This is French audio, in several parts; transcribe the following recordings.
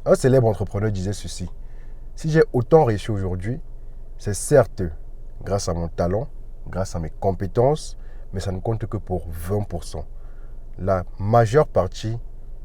Un célèbre entrepreneur disait ceci: si j'ai autant réussi aujourd'hui, c'est certes grâce à mon talent, grâce à mes compétences, mais ça ne compte que pour 20%. La majeure partie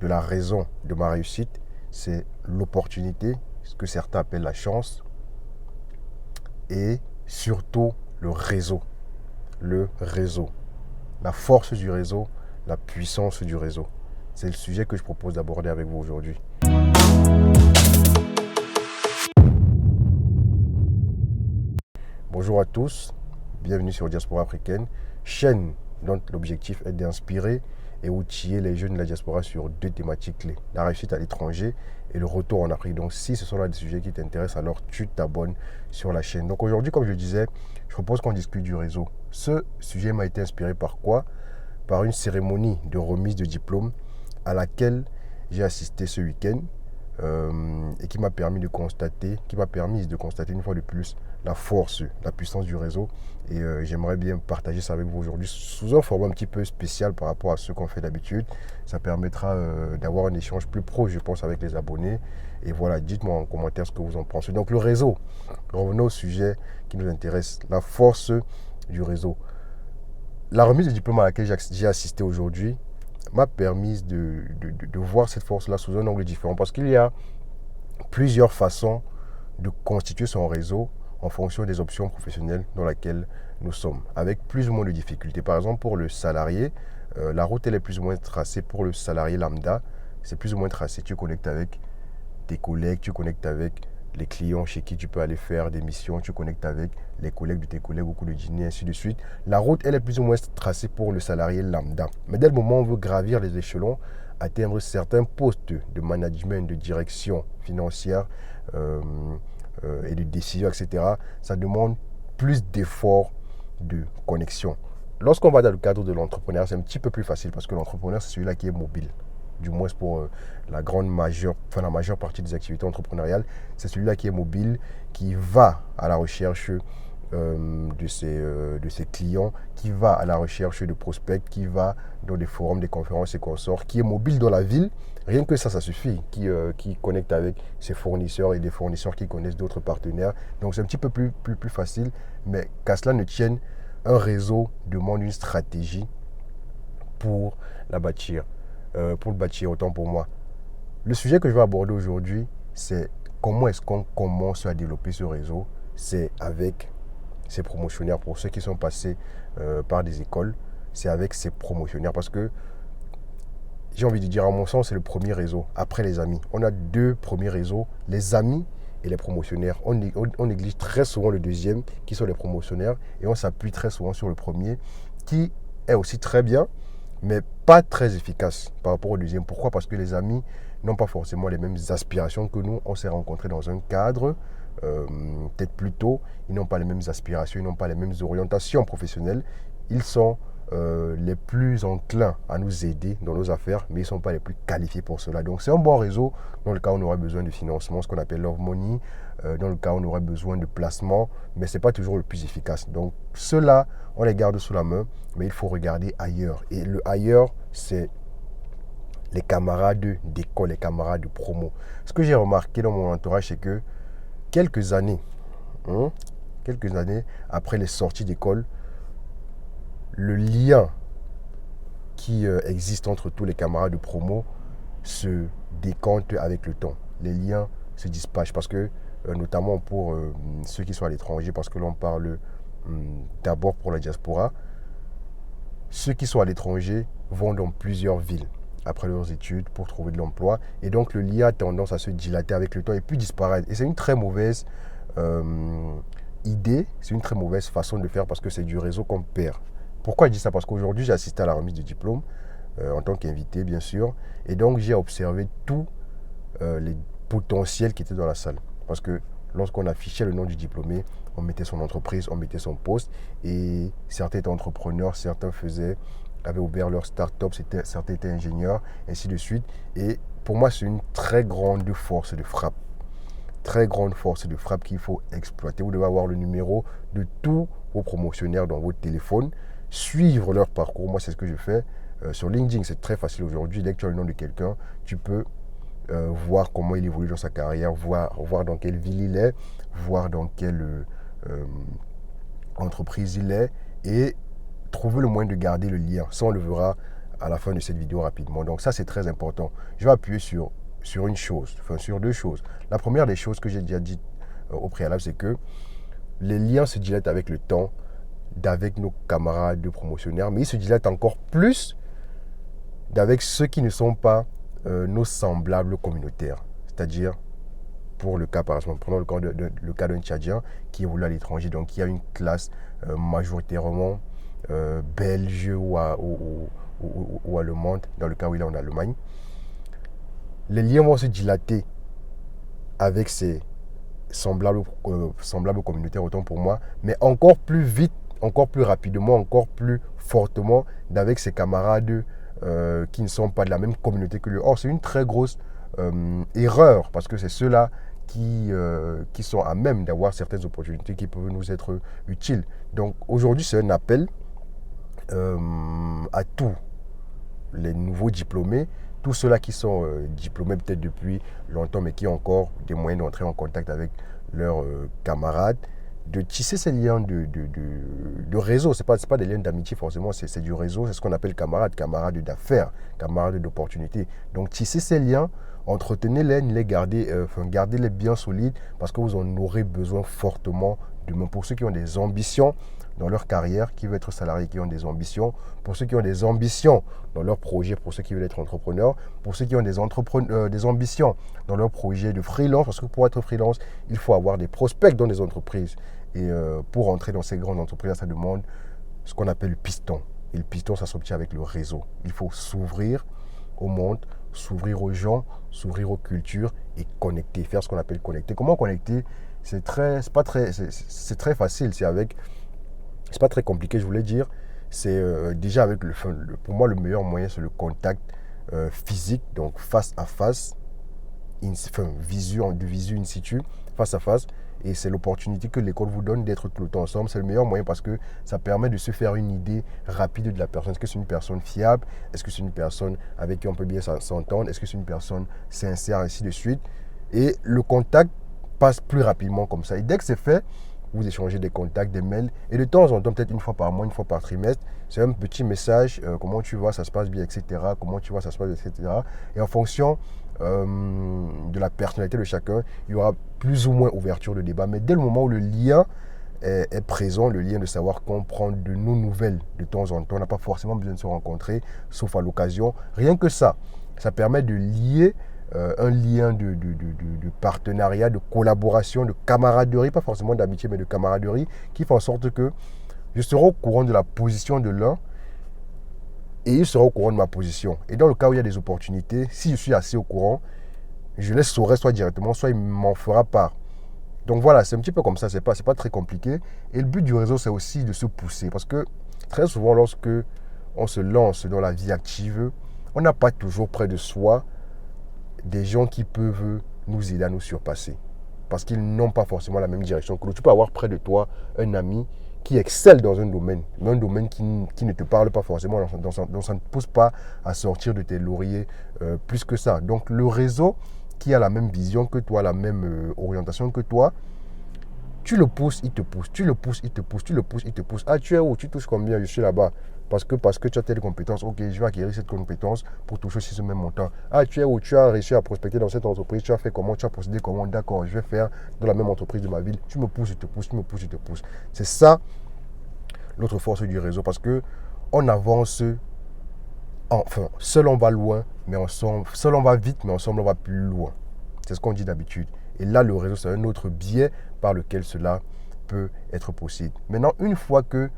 de la raison de ma réussite, c'est l'opportunité, ce que certains appellent la chance, et surtout le réseau. Le réseau. La force du réseau, la puissance du réseau. C'est le sujet que je propose d'aborder avec vous aujourd'hui. Bonjour à tous, bienvenue sur Diaspora Africaine, chaîne dont l'objectif est d'inspirer et outiller les jeunes de la diaspora sur deux thématiques clés: la réussite à l'étranger et le retour en Afrique. Donc si ce sont là des sujets qui t'intéressent, alors tu t'abonnes sur la chaîne. Donc aujourd'hui, comme je le disais, je propose qu'on discute du réseau. Ce sujet m'a été inspiré par quoi? Par une cérémonie de remise de diplôme à laquelle j'ai assisté ce week-end et qui m'a permis de constater une fois de plus la force, la puissance du réseau. Et j'aimerais bien partager ça avec vous aujourd'hui sous un format un petit peu spécial par rapport à ce qu'on fait d'habitude. Ça permettra d'avoir un échange plus proche, je pense, avec les abonnés. Et voilà, dites-moi en commentaire ce que vous en pensez. Donc le réseau, revenons au sujet qui nous intéresse, la force du réseau. La remise de diplôme à laquelle j'ai assisté aujourd'hui m'a permis de voir cette force-là sous un angle différent, parce qu'il y a plusieurs façons de constituer son réseau en fonction des options professionnelles dans lesquelles nous sommes, avec plus ou moins de difficultés. Par exemple, pour le salarié, la route elle est plus ou moins tracée. Pour le salarié lambda, c'est plus ou moins tracé. Tu connectes avec tes collègues, tu connectes avec les clients chez qui tu peux aller faire des missions, tu connectes avec les collègues de tes collègues au cours de dîner, ainsi de suite. La route, elle est plus ou moins tracée pour le salarié lambda. Mais dès le moment où on veut gravir les échelons, atteindre certains postes de management, de direction financière et de décision, etc., ça demande plus d'efforts de connexion. Lorsqu'on va dans le cadre de l'entrepreneuriat, c'est un petit peu plus facile parce que l'entrepreneur, c'est celui-là qui est mobile. Du moins pour la majeure partie des activités entrepreneuriales, c'est celui-là qui est mobile, qui va à la recherche de ses clients, qui va à la recherche de prospects, qui va dans des forums, des conférences et consorts, qui est mobile dans la ville. Rien que ça suffit, qui connecte avec ses fournisseurs et des fournisseurs qui connaissent d'autres partenaires. Donc c'est un petit peu plus facile, mais qu'à cela ne tienne, un réseau demande une stratégie pour la bâtir. Pour le bâtir, autant pour moi. Le sujet que je vais aborder aujourd'hui, c'est comment est-ce qu'on commence à développer ce réseau. C'est avec ces promotionnaires. Pour ceux qui sont passés par des écoles, c'est avec ces promotionnaires, parce que j'ai envie de dire, à mon sens, c'est le premier réseau après les amis. On a deux premiers réseaux, les amis et les promotionnaires. On néglige très souvent le deuxième, qui sont les promotionnaires, et on s'appuie très souvent sur le premier, qui est aussi très bien, mais pas très efficace par rapport au deuxième. Pourquoi? Parce que les amis n'ont pas forcément les mêmes aspirations que nous. On s'est rencontrés dans un cadre, peut-être plus tôt. Ils n'ont pas les mêmes aspirations, ils n'ont pas les mêmes orientations professionnelles. Ils sont les plus enclins à nous aider dans nos affaires, mais ils ne sont pas les plus qualifiés pour cela. Donc c'est un bon réseau dans le cas où on aurait besoin de financement, ce qu'on appelle love money, dans le cas où on aurait besoin de placement, mais ce n'est pas toujours le plus efficace. Donc ceux-là, on les garde sous la main, mais il faut regarder ailleurs. Et le ailleurs, c'est les camarades d'école, les camarades de promo. Ce que j'ai remarqué dans mon entourage, c'est que quelques années après les sorties d'école, le lien qui existe entre tous les camarades de promo se décompte avec le temps. Les liens se dispatchent parce que, notamment pour ceux qui sont à l'étranger, parce que l'on parle d'abord pour la diaspora, ceux qui sont à l'étranger vont dans plusieurs villes après leurs études pour trouver de l'emploi. Et donc le lien a tendance à se dilater avec le temps et puis disparaître. Et c'est une très mauvaise idée, c'est une très mauvaise façon de faire, parce que c'est du réseau qu'on perd. Pourquoi je dis ça? Parce qu'aujourd'hui, j'ai assisté à la remise du diplôme en tant qu'invité, bien sûr. Et donc, j'ai observé tous les potentiels qui étaient dans la salle. Parce que lorsqu'on affichait le nom du diplômé, on mettait son entreprise, on mettait son poste. Et certains étaient entrepreneurs, certains avaient ouvert leur start-up, certains étaient ingénieurs, ainsi de suite. Et pour moi, c'est une très grande force de frappe. Très grande force de frappe qu'il faut exploiter. Vous devez avoir le numéro de tous vos promotionnaires dans votre téléphone, suivre leur parcours. Moi, c'est ce que je fais sur LinkedIn. C'est très facile aujourd'hui. Dès que tu as le nom de quelqu'un, tu peux voir comment il évolue dans sa carrière, voir dans quelle ville il est, voir dans quelle entreprise il est et trouver le moyen de garder le lien. Ça, on le verra à la fin de cette vidéo rapidement. Donc ça, c'est très important. Je vais appuyer sur une chose, enfin sur deux choses. La première des choses que j'ai déjà dit au préalable, c'est que les liens se dilatent avec le temps d'avec nos camarades de promotionnaires, mais ils se dilatent encore plus d'avec ceux qui ne sont pas nos semblables communautaires. C'est-à-dire, pour le cas, par exemple, prenons le cas d'un Tchadien qui évolue à l'étranger, donc il y a une classe majoritairement belge ou allemande, dans le cas où il est en Allemagne. Les liens vont se dilater avec ces semblables communautaires, autant pour moi, mais encore plus vite, encore plus rapidement, encore plus fortement d'avec ses camarades qui ne sont pas de la même communauté que lui. Or, c'est une très grosse erreur, parce que c'est ceux-là qui sont à même d'avoir certaines opportunités qui peuvent nous être utiles. Donc, aujourd'hui, c'est un appel à tous les nouveaux diplômés, tous ceux-là qui sont diplômés peut-être depuis longtemps, mais qui ont encore des moyens d'entrer en contact avec leurs camarades, de tisser ces liens de réseau. Ce n'est pas des liens d'amitié forcément, c'est du réseau, c'est ce qu'on appelle camarades d'affaires, camarades d'opportunités. Donc tisser ces liens, entretenez-les, gardez-les bien solides, parce que vous en aurez besoin fortement demain. Pour ceux qui ont des ambitions dans leur carrière, qui veulent être salariés, qui ont des ambitions, pour ceux qui ont des ambitions dans leur projet, pour ceux qui veulent être entrepreneurs, pour ceux qui ont des ambitions dans leur projet de freelance, parce que pour être freelance, il faut avoir des prospects dans des entreprises. Et pour entrer dans ces grandes entreprises, ça demande ce qu'on appelle le piston. Et le piston, ça s'obtient avec le réseau. Il faut s'ouvrir au monde, s'ouvrir aux gens, s'ouvrir aux cultures et connecter, faire ce qu'on appelle connecter. Comment connecter? C'est très facile, c'est pas très compliqué, je voulais dire. C'est déjà avec pour moi, le meilleur moyen, c'est le contact physique, donc face à face, visu in situ, face à face. Et c'est l'opportunité que l'école vous donne d'être tout le temps ensemble. C'est le meilleur moyen parce que ça permet de se faire une idée rapide de la personne. Est-ce que c'est une personne fiable? Est-ce que c'est une personne avec qui on peut bien s'entendre? Est-ce que c'est une personne sincère, ainsi de suite? Et le contact passe plus rapidement comme ça. Et dès que c'est fait, vous échangez des contacts, des mails. Et de temps en temps, peut-être une fois par mois, une fois par trimestre, c'est un petit message. Comment tu vas, ça se passe bien, etc. Comment tu vas, ça se passe bien, etc. Et en fonction de la personnalité de chacun, il y aura plus ou moins ouverture de débat. Mais dès le moment où le lien est présent, le lien de savoir qu'on prend de nos nouvelles de temps en temps, on n'a pas forcément besoin de se rencontrer, sauf à l'occasion. Rien que ça permet de lier un lien de partenariat, de collaboration, de camaraderie, pas forcément d'amitié, mais de camaraderie, qui fait en sorte que je serai au courant de la position de l'un et il sera au courant de ma position. Et dans le cas où il y a des opportunités, si je suis assez au courant, je les saurai soit directement, soit il m'en fera part. Donc voilà, c'est un petit peu comme ça, c'est pas très compliqué. Et le but du réseau, c'est aussi de se pousser. Parce que très souvent, lorsque on se lance dans la vie active, on n'a pas toujours près de soi des gens qui peuvent nous aider à nous surpasser. Parce qu'ils n'ont pas forcément la même direction que nous. Tu peux avoir près de toi un ami qui excelle dans un domaine, mais un domaine qui ne te parle pas forcément, donc ça ne te pousse pas à sortir de tes lauriers plus que ça. Donc le réseau qui a la même vision que toi, la même orientation que toi, tu le pousses, il te pousse, tu le pousses, il te pousse, tu le pousses, il te pousse. Ah, tu es où? Tu touches combien? Je suis là-bas. Parce que tu as telle compétence. Ok, je vais acquérir cette compétence pour toucher aussi ce même montant. Ah, tu es où? Tu as réussi à prospecter dans cette entreprise. Tu as fait comment? Tu as procédé comment? D'accord, je vais faire dans la même entreprise de ma ville. Tu me pousses, je te pousse, tu me pousses, je te pousse. C'est ça l'autre force du réseau. Parce que on avance, enfin, seul on va loin, mais ensemble, seul on va vite, mais ensemble on va plus loin. C'est ce qu'on dit d'habitude. Et là, le réseau, c'est un autre biais par lequel cela peut être possible. Maintenant, une fois que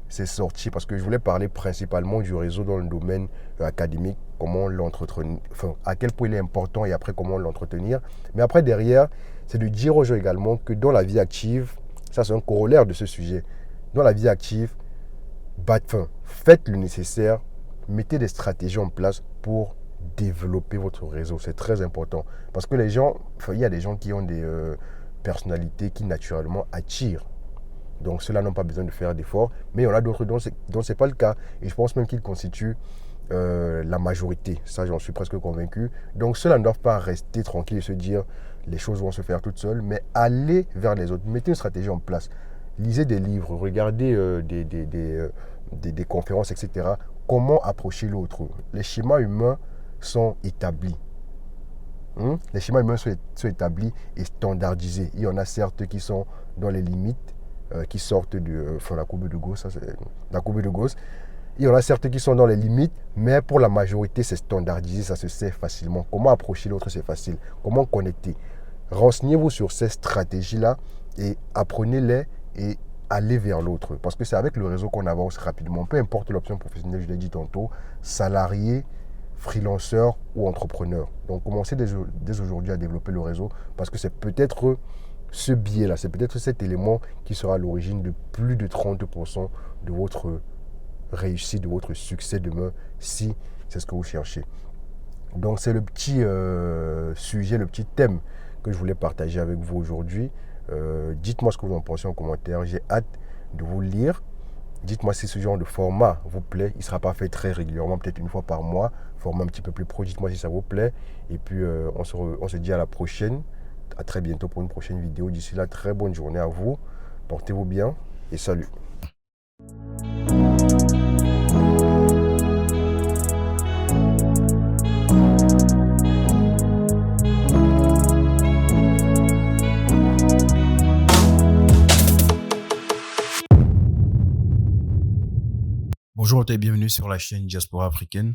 c'est sorti, parce que je voulais parler principalement du réseau dans le domaine académique, comment l'entretenir, enfin, à quel point il est important et après comment l'entretenir. Mais après, derrière, c'est de dire aux gens également que dans la vie active, ça c'est un corollaire de ce sujet, dans la vie active, faites le nécessaire, mettez des stratégies en place pour développer votre réseau. C'est très important. Parce que les gens, il y a des gens qui ont des personnalités qui naturellement attirent. Donc ceux-là n'ont pas besoin de faire d'efforts. Mais il y en a d'autres dont ce n'est pas le cas. Et je pense même qu'ils constituent la majorité. Ça, j'en suis presque convaincu. Donc, ceux-là ne doivent pas rester tranquilles et se dire les choses vont se faire toutes seules, mais aller vers les autres. Mettez une stratégie en place. Lisez des livres, regardez des conférences, etc. Comment approcher l'autre. Les schémas humains sont établis. Les schémas humains sont établis et standardisés. Il y en a certes qui sont dans les limites, qui sortent de la courbe de Gauss. Ça, la courbe de Gauss. Il y en a certes qui sont dans les limites, mais pour la majorité, c'est standardisé, ça se sait facilement. Comment approcher l'autre, c'est facile. Comment connecter. Renseignez-vous sur ces stratégies-là et apprenez-les et allez vers l'autre. Parce que c'est avec le réseau qu'on avance rapidement. Peu importe l'option professionnelle, je l'ai dit tantôt, salarié, freelanceur ou entrepreneur. Donc commencez dès aujourd'hui à développer le réseau parce que c'est peut-être ce biais-là, c'est peut-être cet élément qui sera à l'origine de plus de 30% de votre réussite, de votre succès demain, si c'est ce que vous cherchez. Donc c'est le petit sujet, le petit thème que je voulais partager avec vous aujourd'hui. Dites-moi ce que vous en pensez en commentaire. J'ai hâte de vous lire. Dites-moi si ce genre de format vous plaît. Il ne sera pas fait très régulièrement, peut-être une fois par mois. Format un petit peu plus pro. Dites-moi si ça vous plaît. Et puis on se dit à la prochaine. À très bientôt pour une prochaine vidéo. D'ici là, très bonne journée à vous. Portez-vous bien et salut. Bonjour et bienvenue sur la chaîne Diaspora Africaine.